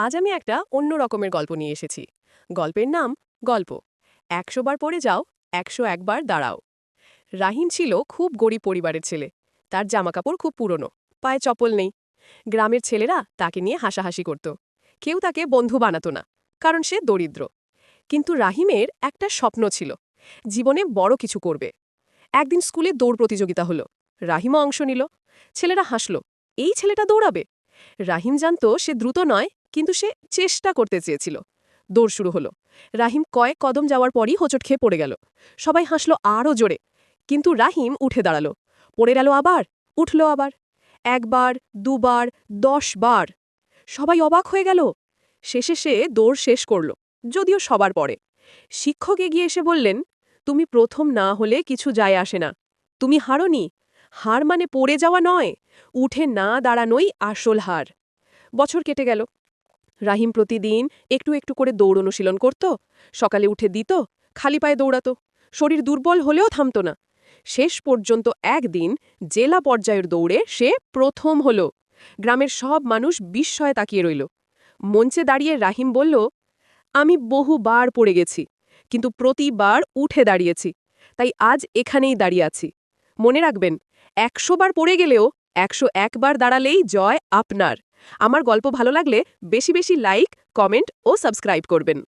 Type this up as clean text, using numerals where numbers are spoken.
আজ আমি একটা অন্য রকমের গল্প নিয়ে এসেছি। গল্পের নাম গল্প ১০০ বার পড়ে যাও, ১০১ বার দাঁড়াও। রাহিম ছিল খুব গরিব পরিবারের ছেলে। তার জামাকাপড় খুব পুরনো, পায়ে চপল নেই। গ্রামের ছেলেরা তাকে নিয়ে হাসাহাসি করত। কেউ তাকে বন্ধু বানাতো না, কারণ সে দরিদ্র। কিন্তু রাহিমের একটা স্বপ্ন ছিল, জীবনে বড় কিছু করবে। একদিন স্কুলে দৌড় প্রতিযোগিতা হলো। রাহিমও অংশ নিল। ছেলেরা হাসল, এই ছেলেটা দৌড়াবে। রাহিম জানত সে দ্রুত নয়, কিন্তু সে চেষ্টা করতে চেয়েছিল। দৌড় শুরু হলো। রাহিম কয়েক কদম যাওয়ার পরই হোঁচট খেয়ে পড়ে গেল। সবাই হাসল আরও জোরে। কিন্তু রাহিম উঠে দাঁড়ালো। পড়ে গেল আবার, উঠল আবার। একবার, দুবার, ১০ বার। সবাই অবাক হয়ে গেল। শেষে সে দৌড় শেষ করল, যদিও সবার পরে। শিক্ষক এগিয়ে এসে বললেন, তুমি প্রথম না হলে কিছু যায় আসে না। তুমি হারোনি। হার মানে পড়ে যাওয়া নয়, উঠে না দাঁড়ানোই আসল হার। বছর কেটে গেল। রাহিম প্রতিদিন একটু একটু করে দৌড় অনুশীলন করত। সকালে উঠে দিত, খালি পায়ে দৌড়াত। শরীর দুর্বল হলেও থামত না। শেষ পর্যন্ত একদিন জেলা পর্যায়ের দৌড়ে সে প্রথম হল। গ্রামের সব মানুষ বিস্ময়ে তাকিয়ে রইল। মঞ্চে দাঁড়িয়ে রাহিম বলল, আমি বহুবার পড়ে গেছি, কিন্তু প্রতিবার উঠে দাঁড়িয়েছি। তাই আজ এখানেই দাঁড়িয়ে আছি। মনে রাখবেন, ১০০ বার পড়ে গেলেও ১০১ বার দাঁড়ালেই জয় আপনার। আমার গল্প ভালো লাগলে বেশি বেশি লাইক, কমেন্ট ও সাবস্ক্রাইব করবেন।